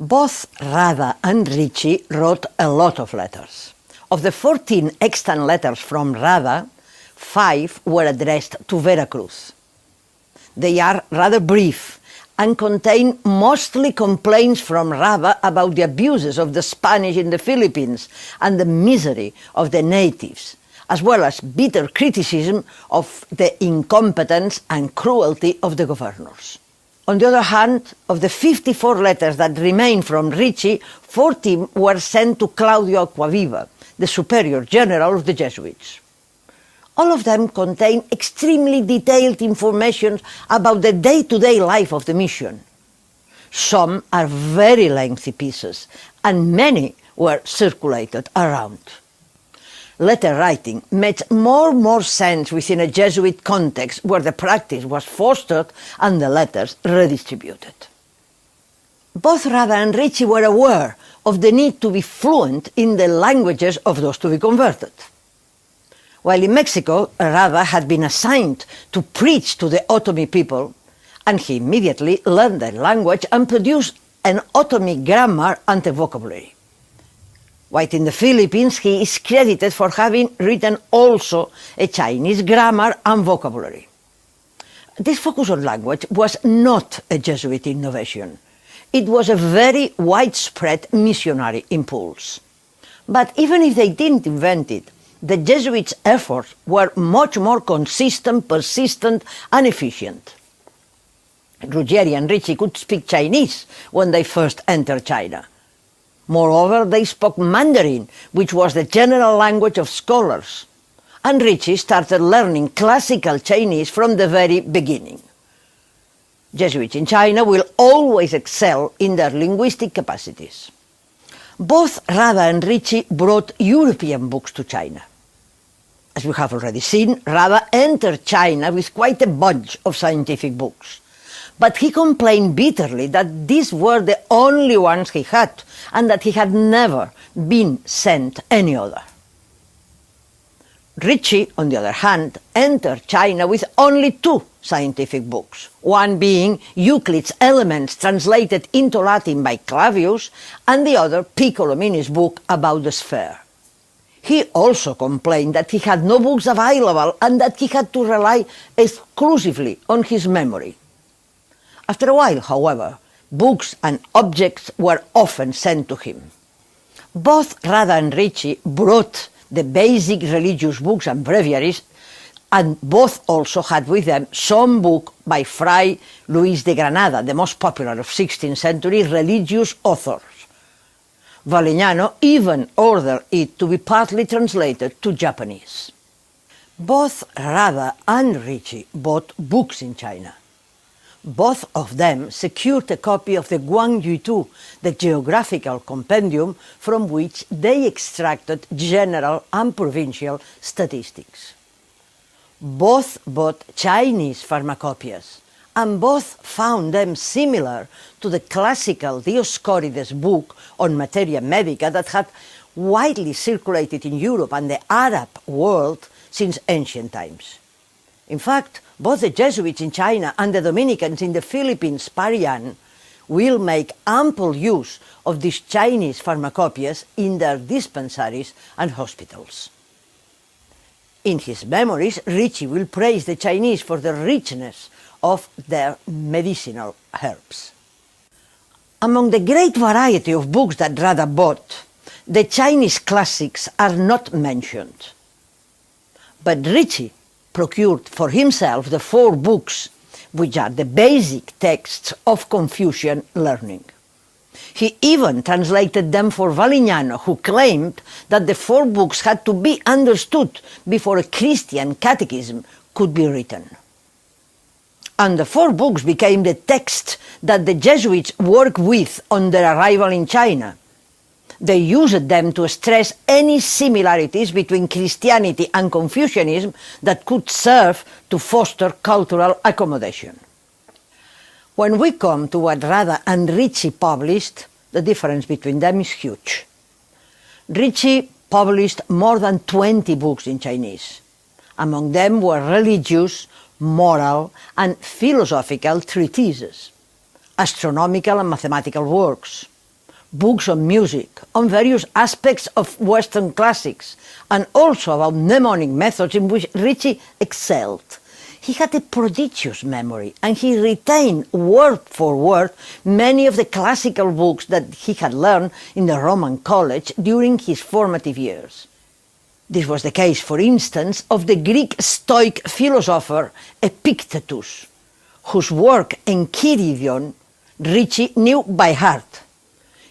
Both Rada and Ricci wrote a lot of letters. Of the 14 extant letters from Rada, 5 were addressed to Veracruz. They are rather brief and contain mostly complaints from Rada about the abuses of the Spanish in the Philippines and the misery of the natives, as well as bitter criticism of the incompetence and cruelty of the governors. On the other hand, of the 54 letters that remain from Ricci, 14 were sent to Claudio Acquaviva, the superior general of the Jesuits. All of them contain extremely detailed information about the day-to-day life of the mission. Some are very lengthy pieces, and many were circulated around. Letter writing made more sense within a Jesuit context where the practice was fostered and the letters redistributed. Both Rada and Ricci were aware of the need to be fluent in the languages of those to be converted. While in Mexico, Rada had been assigned to preach to the Otomi people, and he immediately learned their language and produced an Otomi grammar and a vocabulary. While in the Philippines, he is credited for having written also a Chinese grammar and vocabulary. This focus on language was not a Jesuit innovation. It was a very widespread missionary impulse. But even if they didn't invent it, the Jesuits' efforts were much more consistent, persistent, and efficient. Ruggieri and Ricci could speak Chinese when they first entered China. Moreover, they spoke Mandarin, which was the general language of scholars. And Ricci started learning classical Chinese from the very beginning. Jesuits in China will always excel in their linguistic capacities. Both Rada and Ricci brought European books to China. As we have already seen, Rada entered China with quite a bunch of scientific books. But he complained bitterly that these were the only ones he had, and that he had never been sent any other. Ricci, on the other hand, entered China with only 2 scientific books, one being Euclid's Elements translated into Latin by Clavius, and the other Piccolomini's book about the sphere. He also complained that he had no books available and that he had to rely exclusively on his memory. After a while, however, books and objects were often sent to him. Both Rada and Ricci brought the basic religious books and breviaries, and both also had with them some book by Fray Luis de Granada, the most popular of 16th century religious authors. Valignano even ordered it to be partly translated to Japanese. Both Rada and Ricci bought books in China. Both of them secured a copy of the Guangyu, the geographical compendium from which they extracted general and provincial statistics. Both bought Chinese pharmacopoeias, and both found them similar to the classical Dioscorides book on materia medica that had widely circulated in Europe and the Arab world since ancient times. In fact, both the Jesuits in China and the Dominicans in the Philippines, Parian, will make ample use of these Chinese pharmacopoeias in their dispensaries and hospitals. In his memories, Ricci will praise the Chinese for the richness of their medicinal herbs. Among the great variety of books that Rada bought, the Chinese classics are not mentioned. But Ricci procured for himself the 4 books, which are the basic texts of Confucian learning. He even translated them for Valignano, who claimed that the 4 books had to be understood before a Christian catechism could be written. And the 4 books became the text that the Jesuits worked with on their arrival in China. They used them to stress any similarities between Christianity and Confucianism that could serve to foster cultural accommodation. When we come to what Rada and Ricci published, the difference between them is huge. Ricci published more than 20 books in Chinese. Among them were religious, moral, and philosophical treatises, astronomical and mathematical works, books on music, on various aspects of Western classics, and also about mnemonic methods in which Ricci excelled. He had a prodigious memory, and he retained word for word many of the classical books that he had learned in the Roman college during his formative years. This was the case, for instance, of the Greek Stoic philosopher Epictetus, whose work Enchiridion Ricci knew by heart.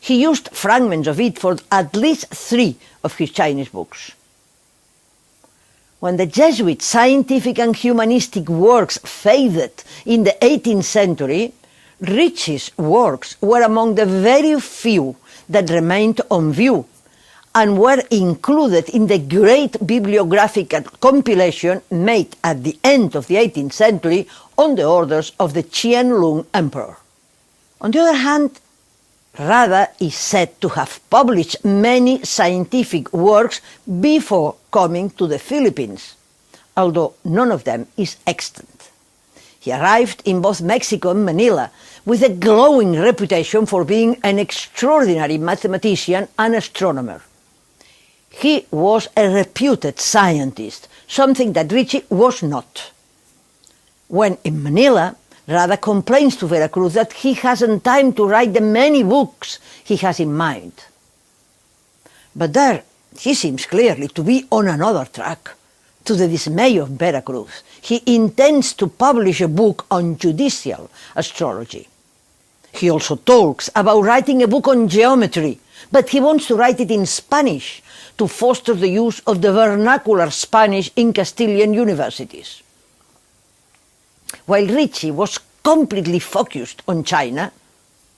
He used fragments of it for at least 3 of his Chinese books. When the Jesuit scientific and humanistic works faded in the 18th century, Ricci's works were among the very few that remained on view and were included in the great bibliographical compilation made at the end of the 18th century on the orders of the Qianlong Emperor. On the other hand, Rada is said to have published many scientific works before coming to the Philippines, although none of them is extant. He arrived in both Mexico and Manila with a glowing reputation for being an extraordinary mathematician and astronomer. He was a reputed scientist, something that Ricci was not. When in Manila, Rada complains to Veracruz that he hasn't time to write the many books he has in mind. But there, he seems clearly to be on another track. To the dismay of Veracruz, he intends to publish a book on judicial astrology. He also talks about writing a book on geometry, but he wants to write it in Spanish to foster the use of the vernacular Spanish in Castilian universities. While Ricci was completely focused on China,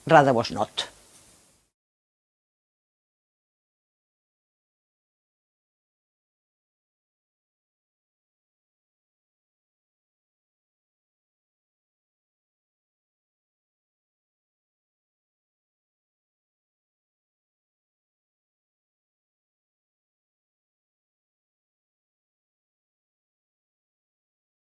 Rada was not.